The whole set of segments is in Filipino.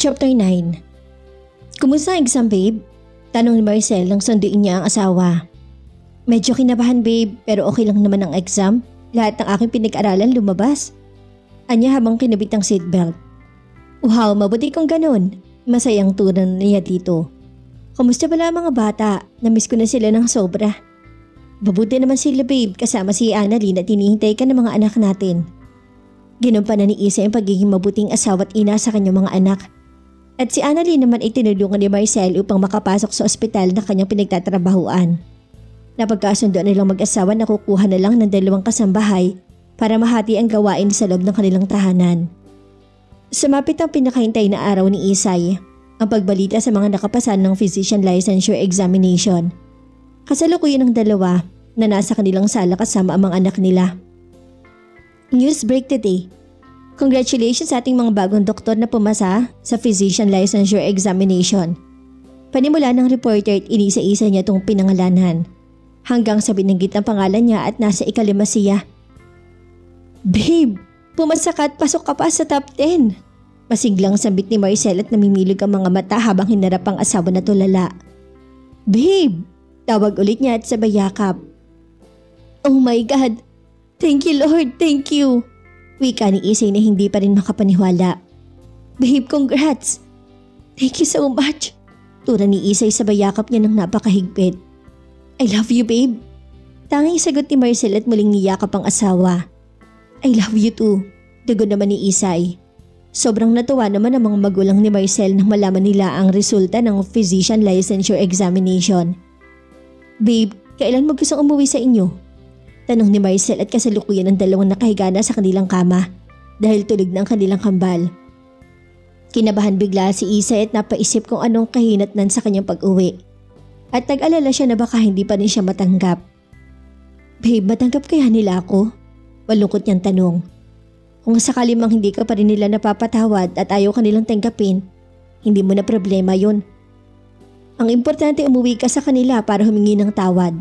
Chapter 9. Kumusta ang exam, babe? Tanong ni Maricel nang sunduin niya ang asawa. Medyo kinabahan, babe, pero okay lang naman ang exam. Lahat ng aking pinag-aralan lumabas. Anya habang kinabit ang seatbelt. Wow, mabuti kung ganun. Masayang turan niya dito. Kumusta pala ang mga bata? Namiss ko na sila ng sobra. Mabuti naman sila, babe, kasama si Annalyn at hinihintay ka ng mga anak natin. Ginumpa na ni Isa ang pagiging mabuting asawa at ina sa kanyang mga anak. At si Annalyn naman ay tinulungan ni Maricel upang makapasok sa ospital na kanyang pinagtatrabahuan. Napagkasundoan nilang mag-asawa na kukuha na lang ng 2 kasambahay para mahati ang gawain sa loob ng kanilang tahanan. Sumapit ang pinakahintay na araw ni Isay, ang pagbalita sa mga nakapasan ng physician licensure examination. Kasalukuyan ng dalawa na nasa kanilang sala kasama ang mga anak nila. News break today. Congratulations sa ating mga bagong doktor na pumasa sa physician licensure examination. Panimula ng reporter at inisa-isa niya itong pinangalanan hanggang sa binanggit ang pangalan niya at nasa 5 siya. Babe, pumasa ka at pasok ka pa sa top 10. Masiglang sambit ni Maricel at namimilog ang mga mata habang hinarap ang asawa na tulala. Babe, tawag ulit niya at sabay yakap. Oh my God, thank you Lord, thank you. Wika ni Isay na hindi pa rin makapaniwala. Babe, congrats. Thank you so much. Tura ni Isay sabay yakap niya ng napakahigpit. I love you, babe. Tanging sagot ni Maricel at muling niyakap ang asawa. I love you too. Dagon naman ni Isay. Sobrang natuwa naman ang mga magulang ni Maricel nang malaman nila ang resulta ng physician licensure examination. Babe, kailan mo gustong umuwi sa inyo? Tanong ni Maricel at kasalukuyan ng dalawang nakahiga na sa kanilang kama dahil tulog na ang kanilang kambal. Kinabahan bigla si Isay at napaisip kung anong kahinatnan sa kanyang pag-uwi. At nag-alala siya na baka hindi pa rin siya matanggap. Babe, matanggap kaya nila ako? Malungkot niyang tanong. Kung sakali mang hindi ka pa rin nila napapatawad at ayaw kanilang tanggapin, hindi mo na problema yun. Ang importante umuwi ka sa kanila para humingi ng tawad.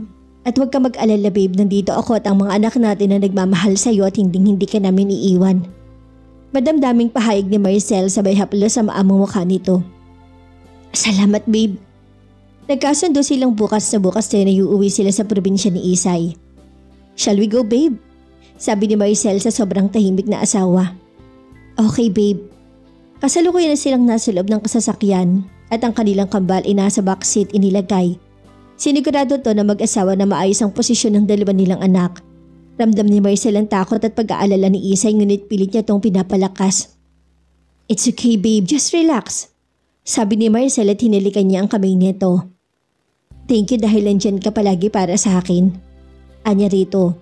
At huwag ka mag-alala, babe, nandito ako at ang mga anak natin na nagmamahal sa iyo at hindi ka namin iiwan. Madamdaming pahayag ni Maricel sabay haplos sa maamong mukha nito. Salamat, babe. Nagkasundo silang bukas na uuwi sila sa probinsya ni Isay. Shall we go, babe? Sabi ni Maricel sa sobrang tahimik na asawa. Okay, babe. Kasalukuyan na silang nasa loob ng kasasakyan at ang kanilang kambal ay nasa backseat inilagay. Sinigurado to na mag-asawa na maayos ang posisyon ng 2 nilang anak. Ramdam ni Maricel ang takot at pag-aalala ni Isay ngunit pilit niya itong pinapalakas. It's okay, babe. Just relax. Sabi ni Maricel at hinilikan niya ang kamay nito. Thank you dahil nandyan ka palagi para sa akin. Anya rito.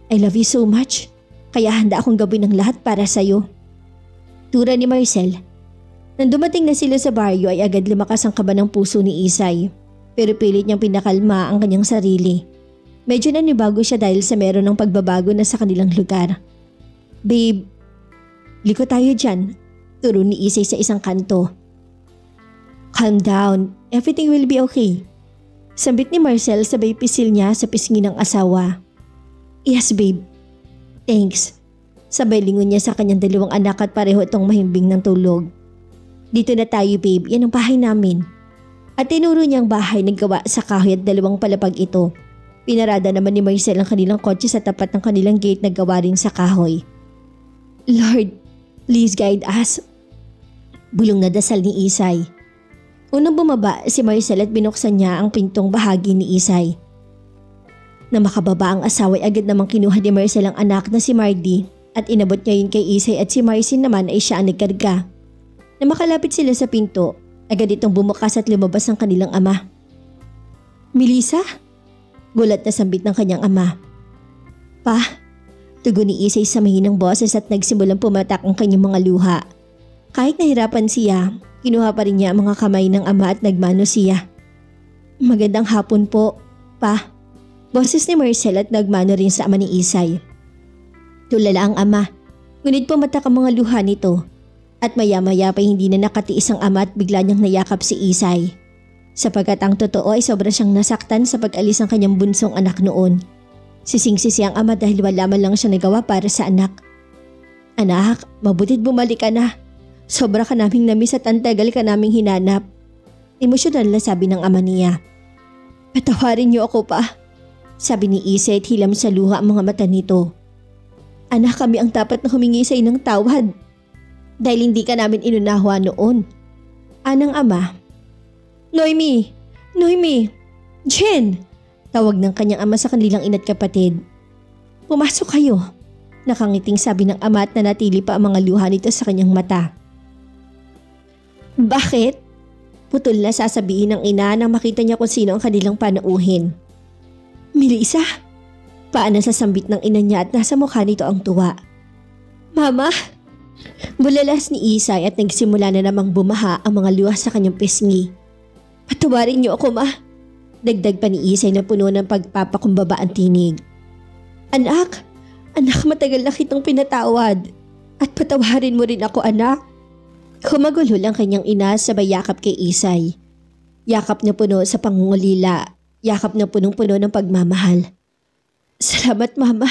I love you so much. Kaya handa akong gawin ng lahat para sa'yo. Tura ni Maricel. Nang dumating na sila sa baryo ay agad lumakas ang kaba ng puso ni Isay. Pero pilit niyang pinakalma ang kanyang sarili. Medyo nanibago siya dahil sa meron ng pagbabago na sa kanilang lugar. Babe, liko tayo dyan. Turo ni Isay sa isang kanto. Calm down. Everything will be okay. Sambit ni Maricel sabay pisil niya sa pisngi ng asawa. Yes, babe. Thanks. Sabay lingon niya sa kanyang 2 anak at pareho itong mahimbing ng tulog. Dito na tayo, babe. Yan ang bahay namin. At tinuro niyang bahay na gawa sa kahoy at 2 palapag ito. Pinarada naman ni Maricel ang kanilang kotse sa tapat ng kanilang gate na gawa rin sa kahoy. Lord, please guide us. Bulong na dasal ni Isay. Unang bumaba si Maricel at binuksan niya ang pintong bahagi ni Isay. Na makababa ang asawa ay agad namang kinuha ni Maricel ang anak na si Mardy at inabot niya yun kay Isay at si Maricel naman ay siya ang nagkarga. Na makalapit sila sa pinto, agad itong bumukas at lumabas ang kanilang ama. Melissa? Gulat na sambit ng kanyang ama. Pa, tugon ni Isay sa mahinang boses at nagsimulang pumatak ang kanyang mga luha. Kahit nahirapan siya, kinuha pa rin niya ang mga kamay ng ama at nagmano siya. Magandang hapon po, pa. Boses ni Maricel at nagmano rin sa ama ni Isay. Tulala ang ama, ngunit pumatak ang mga luha nito. At maya-maya pa hindi na nakatiis ang ama at bigla niyang nayakap si Isay. Sapagkat ang totoo ay sobra siyang nasaktan sa pag-alis ng kanyang bunsong anak noon. Sising-sisi ang ama dahil wala man lang siya nagawa para sa anak. Anak, mabuti't bumalik ka na. Sobra ka naming namiss at ang tagal ka naming hinanap. Emosyonal na sabi ng ama niya. Patawarin niyo ako pa, sabi ni Isay at hilam sa luha ang mga mata nito. Anak, kami ang dapat na humingi sa ng tawad. Dahil hindi ka namin inunawa noon. Anang ama. Noemi! Noemi! Jen! Tawag ng kanyang ama sa kanilang ina't kapatid. Pumasok kayo. Nakangiting sabi ng ama at nanatili pa ang mga luha nito sa kanyang mata. Bakit? Putol na sasabihin ng ina nang makita niya kung sino ang kanilang panauhin. Melissa? Paano sasambit ng ina niya at nasa mukha nito ang tuwa. Mama! Bulalas ni Isay at nagsimula na namang bumaha ang mga luha sa kanyang pisngi. Patawarin niyo ako, ma. Dagdag pa ni Isay na puno ng pagpapakumbaba ang tinig. Anak! Anak, matagal na kitang pinatawad. At patawarin mo rin ako, anak. Kumagulo lang kanyang ina sabay yakap kay Isay. Yakap na puno sa pangungulila. Yakap na punong-puno ng pagmamahal. Salamat, mama.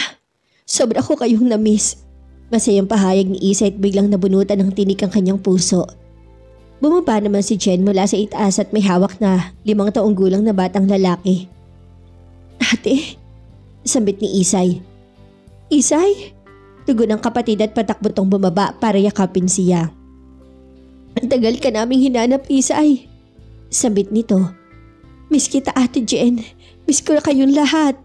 Sobra ko kayong namiss. Masayang pahayag ni Isay at biglang nabunutan ng tinig ang kanyang puso. Bumaba naman si Jen mula sa itaas at may hawak na 5 taong gulang na batang lalaki. Ate, sambit ni Isay. Isay? Tugon ng kapatid at patakbo tong bumaba para yakapin siya. Ang tagal ka naming hinanap, Isay. Sambit nito. Miss kita, Ate Jen. Miss ko na kayong lahat.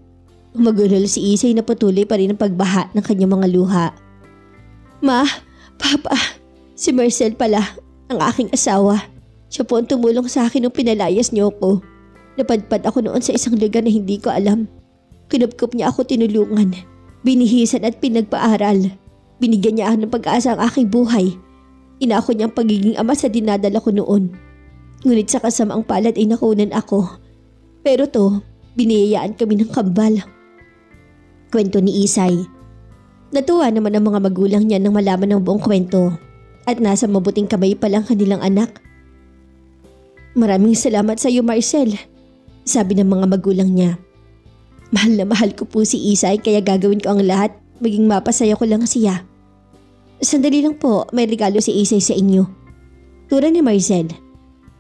Umagulol si Isay na patuloy pa rin ang pagbaha ng kanyang mga luha. Ma, Papa, si Marcel pala, ang aking asawa. Siya po ang tumulong sa akin nung pinalayas niyo ko. Napadpad ako noon sa isang lugar na hindi ko alam. Kinupkup niya ako tinulungan. Binihisan at pinagpaaral. Binigyan niya ako ng pag-asa ang aking buhay. Inako niya ang pagiging ama sa dinadala ko noon. Ngunit sa kasamaang palad ay nakunan ako. Pero to, biniyayaan kami ng kambal. Kwento ni Isay. Natuwa naman ang mga magulang niya nang malaman ng buong kwento. At nasa mabuting kamay pa lang kanilang anak. Maraming salamat sa iyo, Marcel. Sabi ng mga magulang niya. Mahal na mahal ko po si Isay kaya gagawin ko ang lahat, maging mapasaya ko lang siya. Sandali lang po, may regalo si Isay sa inyo. Tura ni Marcel.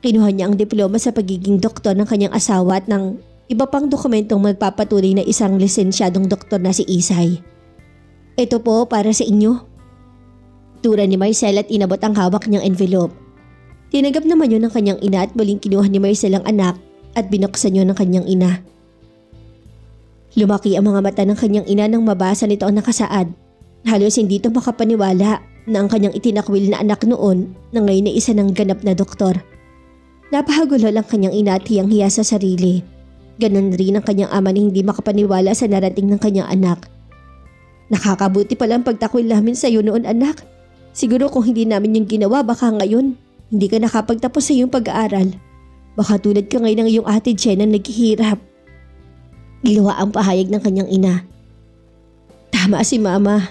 Kinuha niya ang diploma sa pagiging doktor ng kanyang asawa at ng iba pang dokumentong magpapatunay na isang lisensyadong doktor na si Isay. Ito po para sa inyo. Tura ni Marcel at inabot ang hawak niyang envelope. Tinanggap naman yun ng kanyang ina at muling kinuha ni Marcel ang anak at binuksan yun ng kanyang ina. Lumaki ang mga mata ng kanyang ina nang mabasa nito ang nakasaad. Halos hindi ito makapaniwala na ang kanyang itinakwil na anak noon na ngayon ay isa ng ganap na doktor. Napahagulo lang kanyang ina at hiyang-hiya sa sarili. Ganon rin ang kanyang ama na hindi makapaniwala sa narating ng kanyang anak. Nakakabuti pala ang pagtakwil namin sa iyo noon, anak. Siguro kung hindi namin yung ginawa baka ngayon hindi ka nakapagtapos sa iyong pag-aaral. Baka tulad ka ngayon ng iyong ate Jen na naghihirap. Giluha ang pahayag ng kanyang ina. Tama si mama.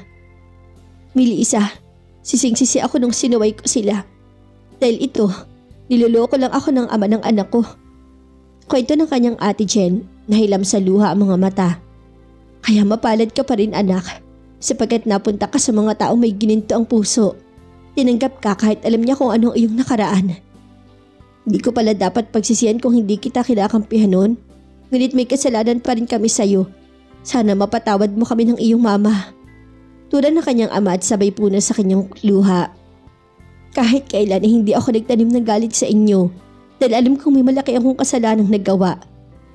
Melissa, sising-sisi ako nung sinuway ko sila. Dahil ito, niloloko lang ako ng ama ng anak ko. Kwento ng kanyang ate Jen na hilam sa luha ang mga mata. Kaya mapalad ka pa rin, anak, sapagkat napunta ka sa mga taong may gininto ang puso. Tinanggap ka kahit alam niya kung ano iyong nakaraan. Hindi ko pala dapat pagsisihan kung hindi kita kinakampihan noon. Ngunit may kasalanan pa rin kami sa iyo. Sana mapatawad mo kami ng iyong mama. Tulad ng kanyang ama at sabay puno sa kanyang luha. Kahit kailan ay hindi ako nagtanim ng galit sa inyo dahil alam kong may malaki akong kasalanang nagawa.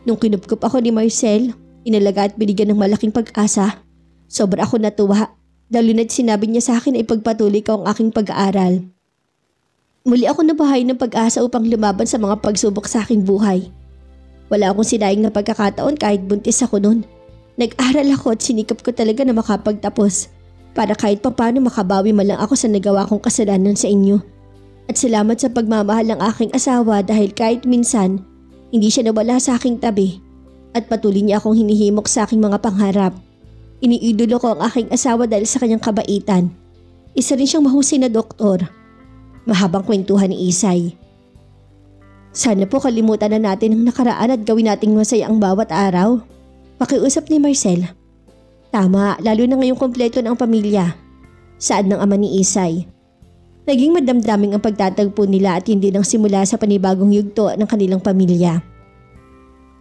Nung kinupkup ako ni Marcel, inalaga at binigyan ng malaking pag-asa. Sobra ako natuwa, lalo na't sinabi niya sa akin ay pagpatuloy ko ang aking pag-aaral. Muli ako nabahay ng pag-asa upang lumaban sa mga pagsubok sa aking buhay. Wala akong sinayang na pagkakataon kahit buntis ako noon. Nag-aral ako at sinikap ko talaga na makapagtapos para kahit papano makabawi man lang ako sa nagawa kong kasalanan sa inyo. At salamat sa pagmamahal ng aking asawa dahil kahit minsan, hindi siya nawala sa aking tabi at patuloy niya akong hinihimok sa aking mga pangarap. Iniidolo ko ang aking asawa dahil sa kanyang kabaitan. Isa rin siyang mahusay na doktor. Mahabang kwentuhan ni Isay. Sana po kalimutan na natin ang nakaraan at gawin nating masaya ang bawat araw. Pakiusap ni Marcel. Tama, lalo na ngayong kompleto ng pamilya. Saad ng ama ni Isay. Naging madamdaming ang pagtatagpo nila at hindi nang simula sa panibagong yugto ng kanilang pamilya.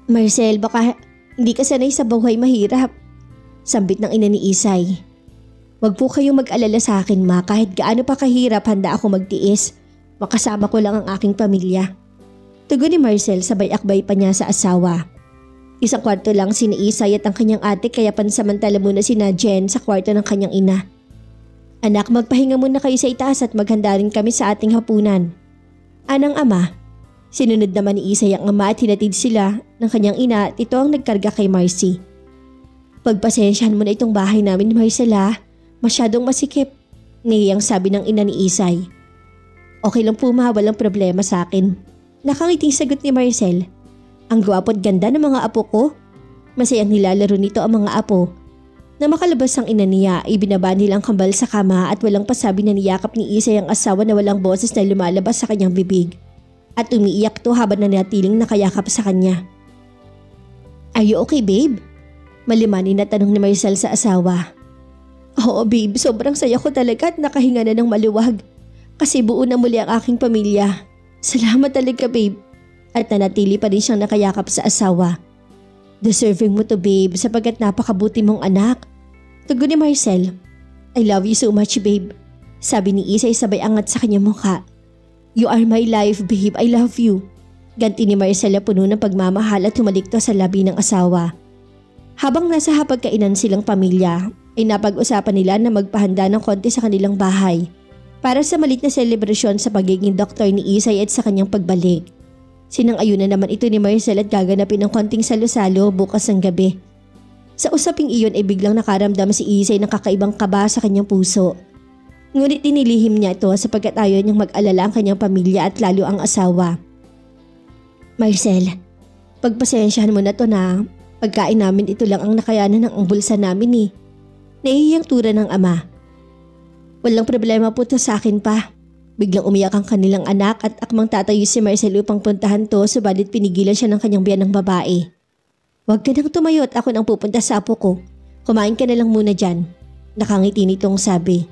Marcel, baka hindi ka sanay sa buhay mahirap. Sambit ng ina ni Isay. Wag po kayong mag-alala sa akin ma, kahit gaano pa kahirap handa ako magtiis. Makasama ko lang ang aking pamilya. Tugon ni Marcel sabay akbay pa niya sa asawa. Isang kwarto lang si Isay at ang kanyang ate kaya pansamantala muna sina Jen sa kwarto ng kanyang ina. Anak, magpahinga muna kayo sa itaas at maghanda rin kami sa ating hapunan. Anang ama. Sinunod naman ni Isay ang ama at hinatid sila ng kanyang ina at ito ang nagkarga kay Marcy. Pagpasensyahan mo na itong bahay namin, Marcela. Masyadong masikip. Niyang sabi ng ina ni Isay. Okay lang po ma, walang problema sa akin. Nakangiting sagot ni Marcel. Ang gwapo at ganda ng mga apo ko. Masayang nilalaro nito ang mga apo. Na makalabas ang ina niya, ibinaba nilang kambal sa kama at walang pasabi na niyakap ni Isay ang asawa na walang boses na lumalabas sa kanyang bibig. At umiiyak to habang nanatiling nakayakap sa kanya. Are you okay babe? Malimanin na tanong ni Marcel sa asawa. Oo babe, sobrang saya ko talaga at nakahinga na ng maluwag. Kasi buo na muli ang aking pamilya. Salamat talaga babe. At nanatili pa rin siyang nakayakap sa asawa. Deserving mo to babe sapagkat napakabuti mong anak. Tugon ni Marcel. I love you so much babe. Sabi ni Isay sabay angat sa kanyang mukha. You are my life babe, I love you. Ganti ni Marcel na puno ng pagmamahal at humalikto sa labi ng asawa. Habang nasa hapagkainan silang pamilya, ay napag-usapan nila na magpahanda ng konti sa kanilang bahay para sa malit na selebrasyon sa pagiging doktor ni Isay at sa kanyang pagbalik. Sinang-ayunan naman ito ni Marcel at gaganapin ng konting salo-salo bukas ng gabi. Sa usaping iyon ay biglang nakaramdam si Isay ng kakaibang kaba sa kanyang puso. Ngunit tinilihim niya ito sapagkat ayaw niyang mag-alala ang kanyang pamilya at lalo ang asawa. Marcel, pagpasensyahan mo na to na pagkain namin ito lang ang nakayanan ng bulsa namin eh. Nahihiyang tura ng ama. Walang problema po to sa akin pa. Biglang umiyak ang kanilang anak at akmang tatayo si Marcel upang puntahan to subalit pinigilan siya ng kanyang biyanang babae. Huwag ka nang tumayo at ako nang pupunta sa apo ko. Kumain ka na lang muna dyan. Nakangiti nitong sabi.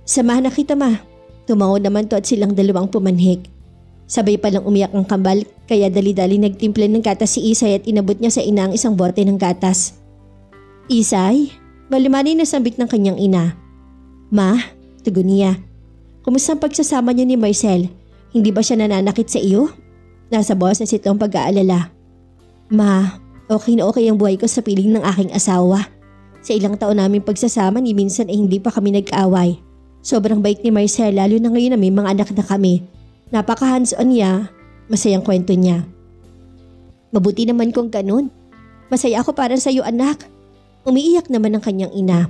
Samahan na kita ma. Tumango naman to at silang dalawang pumanhik. Sabay palang umiyak ang kambal kaya dali-dali nagtimpla ng gatas si Isay at inabot niya sa ina ang isang bote ng gatas. Isay, malimani na sambit ng kanyang ina. Ma, tugon niya. Kumusta ang pagsasama niyo ni Marcel? Hindi ba siya nananakit sa iyo? Nasa boses itong pag-aalala. Ma, okay na okay ang buhay ko sa piling ng aking asawa. Sa ilang taon namin pagsasama ni minsan ay hindi pa kami nag-away. Sobrang bait ni Marcel lalo na ngayon na may mga anak na kami. Napaka hands-on niya. Masayang kwento niya. Mabuti naman kung ganun. Masaya ako para sa iyo anak. Umiiyak naman ang kanyang ina.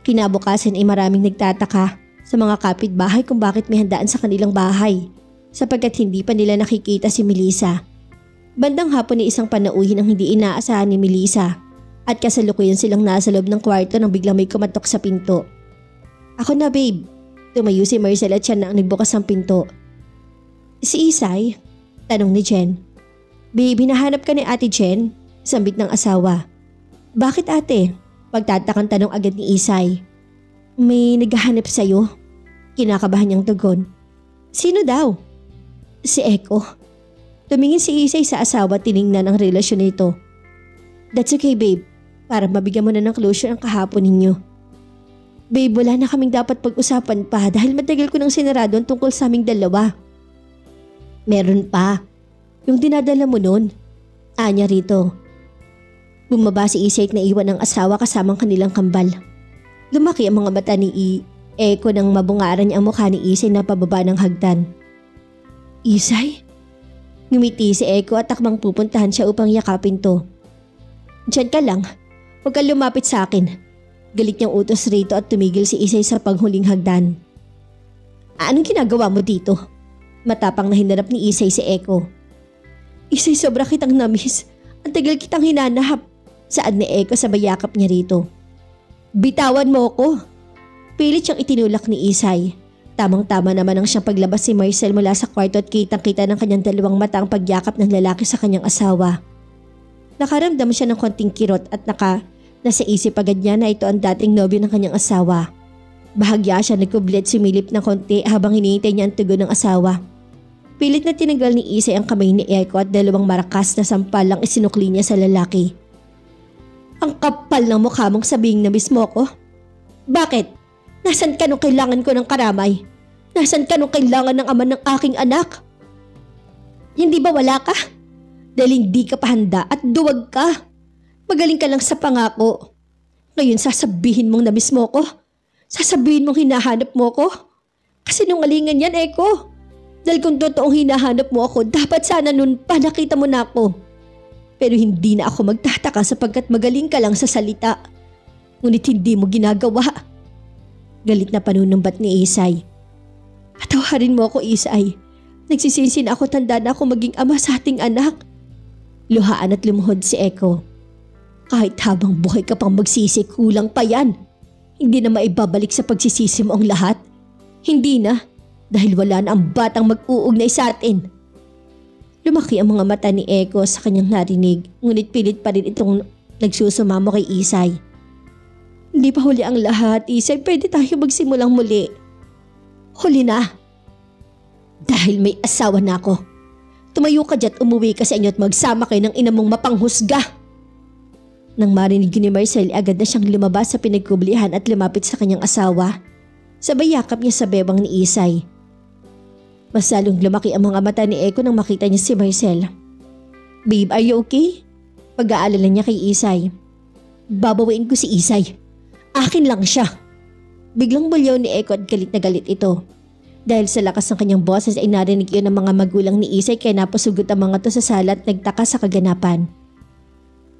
Kinabukasan ay maraming nagtataka sa mga kapitbahay kung bakit may handaan sa kanilang bahay sapagkat hindi pa nila nakikita si Melissa. Bandang hapon ay isang panauhin ang hindi inaasahan ni Melissa at kasalukuyan silang nasa loob ng kwarto nang biglang may kumatok sa pinto. Ako na babe. Tumayo si Marcel at siya na ang nagbukas ng pinto. Si Isay? Tanong ni Jen. Babe, hinahanap ka ni Ate Jen? Sambit ng asawa. Bakit ate? Pagtatakang tanong agad ni Isay. May naghahanap sa'yo? Kinakabahan niyang tugon. Sino daw? Si Eko. Tumingin si Isay sa asawa at tiningnan ang relasyon nito. That's okay babe. Para mabigyan mo na ng closure ang kahapon ninyo. Babe, wala na kaming dapat pag-usapan pa dahil matagal ko nang sinarado tungkol sa aming dalawa. Meron pa. Yung dinadala mo nun. Anya rito. Bumaba si Isay at naiwan ang asawa kasamang kanilang kambal. Lumaki ang mga mata ni Eko nang mabungaran niya ang mukha ni Isay na pababa ng hagdan. Isay? Ngumiti si Eko at takbang pupuntahan siya upang yakapin to. Diyan ka lang. Huwag kang lumapit sa akin. Galit niyang utos rito at tumigil si Isay sa panghuling hagdan. Anong ginagawa mo dito? Matapang na hinarap ni Isay si Eko. Isay, sobra kitang namiss. Ang tagal kitang hinanahap. Saad ni Eko sa bayakap niya rito. Bitawan mo ko. Pilit siyang itinulak ni Isay. Tamang-tama naman ang siyang paglabas si Marcel mula sa kwarto at kitang-kita ng kanyang dalawang mata ang pagyakap ng lalaki sa kanyang asawa. Nakaramdam siya ng konting kirot at nasa isip agad niya na ito ang dating nobyo ng kanyang asawa. Bahagya siya nagkubli at sumilip ng konti habang hinihintay niya ang tugon ng asawa. Pilit na tinanggal ni Isay ang kamay ni Echo at dalawang marakas na sampalang isinukli niya sa lalaki. Ang kapal ng mukha mong sabihing na miss mo ko. Bakit? Nasaan ka nung kailangan ko ng karamay? Nasaan ka nung kailangan ng ama ng aking anak? Hindi ba wala ka? Dahil hindi ka pa handa at duwag ka. Magaling ka lang sa pangako. Ngayon sasabihin mong na-miss mo ko. Sasabihin mong hinahanap mo ko. Kasi nungalingan yan, Echo. Dahil kung totoong hinahanap mo ako, dapat sana nun pa nakita mo na ako. Pero hindi na ako magtataka sapagkat magaling ka lang sa salita. Ngunit hindi mo ginagawa. Galit na panunumbat ni Isay. Patawarin mo ako, Isay. Nagsisisi na ako, tanda na ako maging ama sa ating anak. Luhaan at lumuhod si Echo. Kahit habang buhay ka pang magsisi, kulang pa yan. Hindi na maibabalik sa pagsisisi mo ang lahat. Hindi na, dahil wala na ang batang mag-uugnay sa atin. Lumaki ang mga mata ni Echo sa kanyang narinig, ngunit pilit pa rin itong nagsusumamo kay Isay. Hindi pa huli ang lahat, Isay. Pwede tayo magsimulang muli. Huli na. Dahil may asawa na ako. Tumayo ka dyan at umuwi ka sa inyo at magsama kayo ng ina mong mapanghusga. Nang marinig ni Marcel, agad na siyang lumabas sa pinagkublihan at lumapit sa kanyang asawa. Sabay yakap niya sa bebang ni Isay. Mas lalong lumaki ang mga mata ni Echo nang makita niya si Marcel. Babe, are you okay? Pag-aalala niya kay Isay. Babawain ko si Isay. Akin lang siya. Biglang bulyaw ni Echo at galit na galit ito. Dahil sa lakas ng kanyang boses ay narinig yun ng mga magulang ni Isay kaya napasugot ang mga to sa sala at nagtaka sa kaganapan.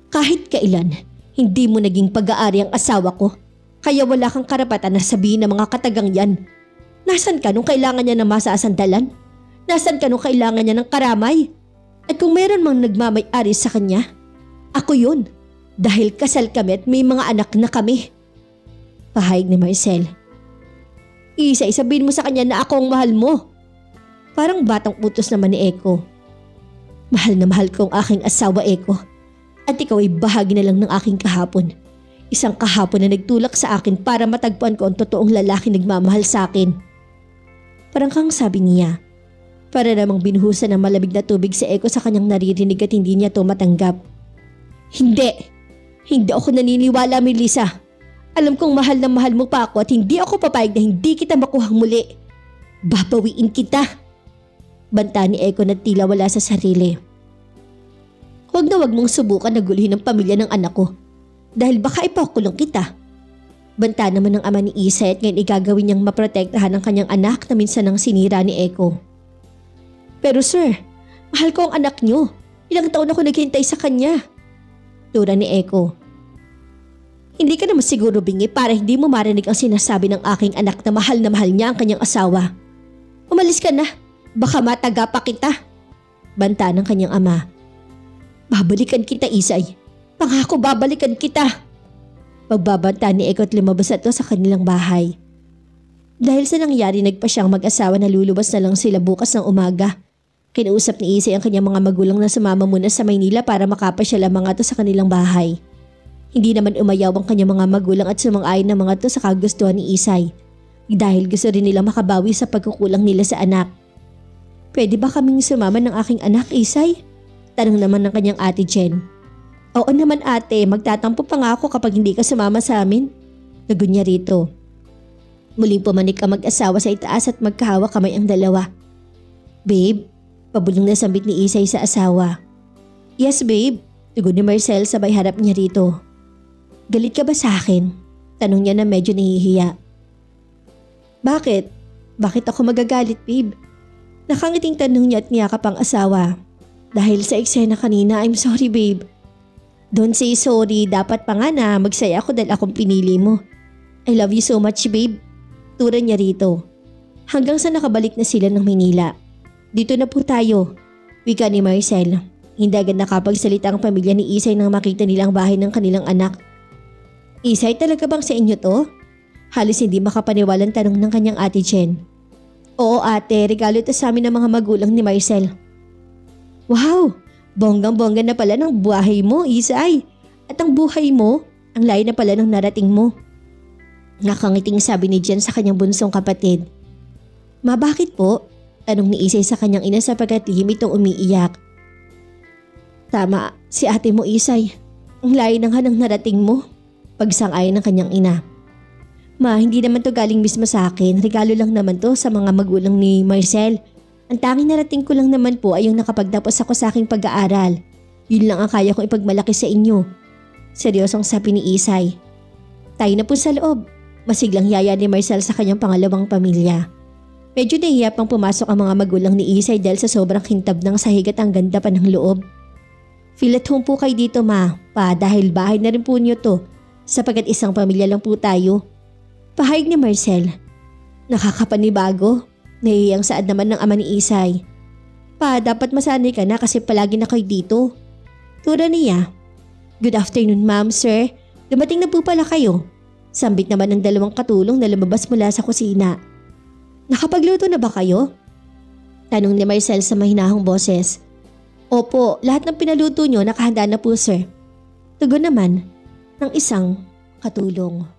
Kahit kailan, hindi mo naging pag-aari ang asawa ko. Kaya wala kang karapatan na sabihin ng mga katagang yan. Nasaan ka nung kailangan niya ng masasandalan? Nasaan ka nung kailangan niya ng karamay? At kung meron mang nagmamay-ari sa kanya, ako yun. Dahil kasal kami at may mga anak na kami. Pahayag ni Marcel. Isay, sabihin mo sa kanya na ako ang mahal mo. Parang batang utos naman ni Echo. Mahal na mahal ko ang aking asawa, Echo. At ikaw ay bahagi na lang ng aking kahapon. Isang kahapon na nagtulak sa akin para matagpuan ko ang totoong lalaki nagmamahal sa akin. Parang kang sabi niya. Para namang binuhusan ng malamig na tubig si Echo sa kanyang naririnig at hindi niya ito matanggap. Hindi. Hindi ako naniniwala, Melissa. Alam kong mahal na mahal mo pa ako at hindi ako papayag na hindi kita makuhang muli. Babawiin kita. Banta ni Echo na tila wala sa sarili. Huwag na huwag mong subukan na guluhin ang pamilya ng anak ko. Dahil baka ipakulong kita. Banta naman ng ama ni Isay at ngayon igagawin niyang maprotektahan ang kanyang anak na minsan nang sinira ni Echo. Pero sir, mahal ko ang anak niyo. Ilang taon ako naghintay sa kanya. Tura ni Echo. Hindi ka naman siguro bingi para hindi mo marinig ang sinasabi ng aking anak na mahal niya ang kanyang asawa. Umalis ka na, baka mataga pa kita. Banta ng kanyang ama. Babalikan kita, Isay. Pangako babalikan kita. Pagbabanta ni Echo at lumabas ito sa kanilang bahay. Dahil sa nangyari nagpa siyang mag-asawa na lulubas na lang sila bukas ng umaga. Kinausap ni Isay ang kanyang mga magulang na sumama muna sa Maynila para makapasyal ang mga to sa kanilang bahay. Hindi naman umayaw ang kanyang mga magulang at sumang-ayon ng mga to sa kagustuhan ni Isay. Dahil gusto rin nila makabawi sa pagkukulang nila sa anak. Pwede ba kaming sumama ng aking anak, Isay? Tanong naman ng kanyang ate Jen. Oo naman ate, magtatampo pa nga ako kapag hindi ka sumama sa amin. Nagun niya rito. Muling pumanik ang mag-asawa sa itaas at magkahawak kamay ang dalawa. Babe, pabulong na sambit ni Isay sa asawa. Yes babe, tugon ni Marcel sabay harap niya rito. Galit ka ba sa akin? Tanong niya na medyo nahihiya. Bakit? Bakit ako magagalit babe? Nakangiting tanong niya at niyakap ang asawa. Dahil sa eksena kanina, I'm sorry babe. Don't say sorry, dapat pa nga na magsaya ako dahil akong pinili mo. I love you so much babe. Tura niya rito. Hanggang sa nakabalik na sila ng Maynila. Dito na po tayo. Wika ni Marcel. Hindi agad nakapagsalita ang pamilya ni Isay nang makita nilang bahay ng kanilang anak. Isay, talaga bang sa inyo to? Halos hindi makapaniwalang tanong ng kanyang ate Jen. Oo ate, regalo ito sa amin ng mga magulang ni Marcel. Wow! Bonggang-bongga na pala ng buhay mo, Isay. At ang buhay mo, ang layo na pala ng narating mo. Nakangiting sabi ni Jen sa kanyang bunsong kapatid. Ma, bakit po? Tanong ni Isay sa kanyang ina sapagkat lihim itong umiiyak. Tama, si ate mo Isay. Ang layo ng hanang narating mo. Pagsang-ayon ng kanyang ina. Ma, hindi naman to galing mismo sa akin. Regalo lang naman to sa mga magulang ni Marcel. Ang tanging narating ko lang naman po ay yung nakapagtapos ako sa aking pag-aaral. Yun lang ang kaya kong ipagmalaki sa inyo. Seryosong sabi ni Isay. Tayo na po sa loob. Masiglang yaya ni Marcel sa kanyang pangalawang pamilya. Medyo nahiya pang pumasok ang mga magulang ni Isay dahil sa sobrang kintab ng sahig at ang ganda pa ng loob. Feel at home po kayo dito ma, pa dahil bahay na rin po niyo to sapagkat isang pamilya lang po tayo. Pahayag ni Marcel. Nakakapanibago. Nahihiyang saad naman ng ama ni Isay. Pa, dapat masanay ka na kasi palagi na kayo dito. Tura niya. Good afternoon ma'am, sir. Dumating na po pala kayo. Sambit naman ng dalawang katulong na lumabas mula sa kusina. Nakapagluto na ba kayo? Tanong ni Marcel sa mahinahong boses. Opo, lahat ng pinaluto nyo nakahanda na po sir. Tugon naman ng isang katulong.